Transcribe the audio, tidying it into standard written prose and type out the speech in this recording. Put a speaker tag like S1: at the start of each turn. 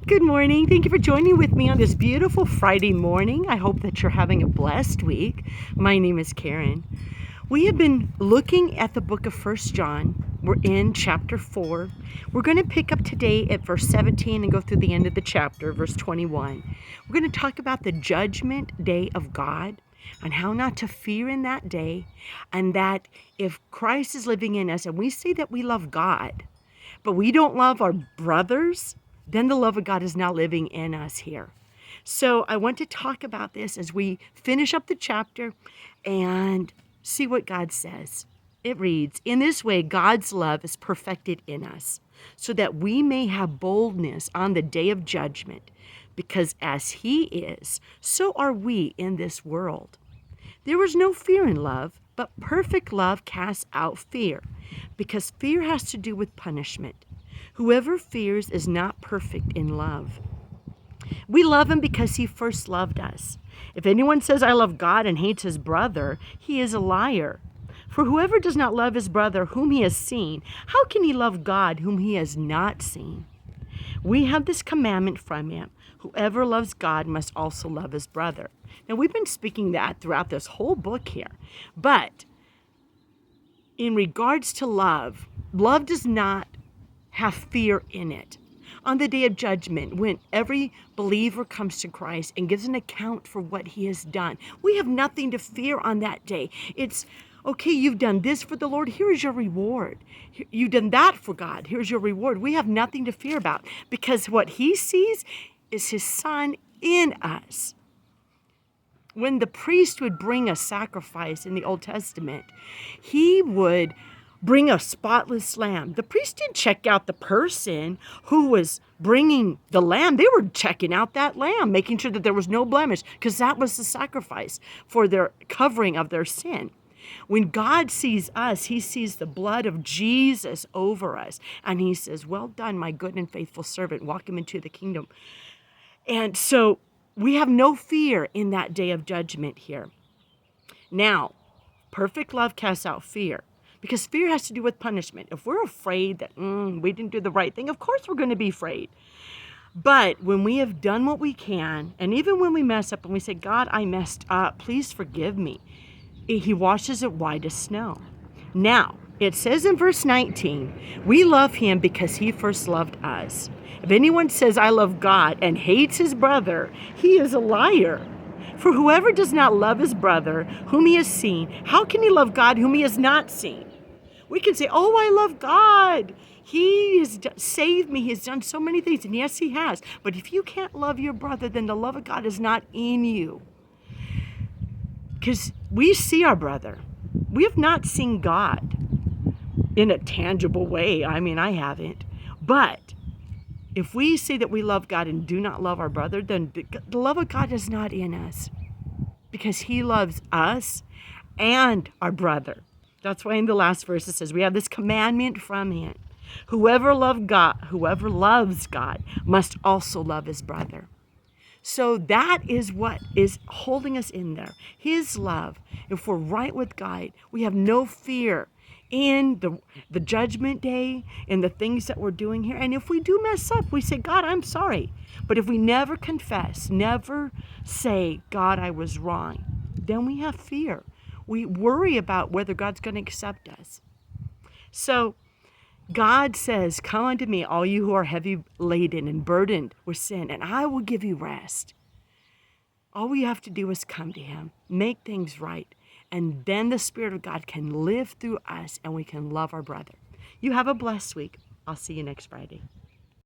S1: Good morning. Thank you for joining with me on this beautiful Friday morning. I hope that you're having a blessed week. My name is Karen. We have been looking at the book of First John. We're in chapter 4. We're going to pick up today at verse 17 and go through the end of the chapter, verse 21. We're going to talk about the judgment day of God and how not to fear in that day, and that if Christ is living in us and we say that we love God, but we don't love our brothers, then the love of God is not living in us here. So I want to talk about this as we finish up the chapter and see what God says. It reads, "In this way, God's love is perfected in us, so that we may have boldness on the day of judgment, because as He is, so are we in this world. There is no fear in love, but perfect love casts out fear, because fear has to do with punishment. Whoever fears is not perfect in love. We love Him because He first loved us. If anyone says, 'I love God,' and hates his brother, he is a liar. For whoever does not love his brother whom he has seen, how can he love God whom he has not seen? We have this commandment from Him: whoever loves God must also love his brother." Now, we've been speaking that throughout this whole book here. But in regards to love, love does not have fear in it. On the day of judgment, when every believer comes to Christ and gives an account for what he has done, we have nothing to fear on that day. It's, okay, you've done this for the Lord, here's your reward. You've done that for God, here's your reward. We have nothing to fear about, because what He sees is His Son in us. When the priest would bring a sacrifice in the Old Testament, he would bring a spotless lamb. The priest didn't check out the person who was bringing the lamb. They were checking out that lamb, making sure that there was no blemish, because that was the sacrifice for their covering of their sin. When God sees us, He sees the blood of Jesus over us, and He says, "Well done, my good and faithful servant. Walk him into the kingdom." And so we have no fear in that day of judgment here. Now, perfect love casts out fear, because fear has to do with punishment. If we're afraid that we didn't do the right thing, of course we're going to be afraid. But when we have done what we can, and even when we mess up and we say, "God, I messed up, please forgive me," He washes it white as snow. Now, it says in verse 19, we love Him because He first loved us. If anyone says, "I love God," and hates his brother, he is a liar. For whoever does not love his brother whom he has seen, how can he love God whom he has not seen? We can say, "Oh, I love God. He has saved me. He has done so many things." And yes, He has. But if you can't love your brother, then the love of God is not in you. Because we see our brother. We have not seen God in a tangible way. I mean, I haven't. But if we say that we love God and do not love our brother, then the love of God is not in us, because He loves us and our brother. That's why in the last verse it says we have this commandment from Him: whoever loves God must also love his brother. So that is what is holding us in there. His love. If we're right with God, we have no fear in the judgment day, in the things that we're doing here. And if we do mess up, we say, "God, I'm sorry." But if we never confess, never say, "God, I was wrong," then we have fear. We worry about whether God's going to accept us. So God says, "Come unto me, all you who are heavy laden and burdened with sin, and I will give you rest." All we have to do is come to Him, make things right, and then the Spirit of God can live through us and we can love our brother. You have a blessed week. I'll see you next Friday.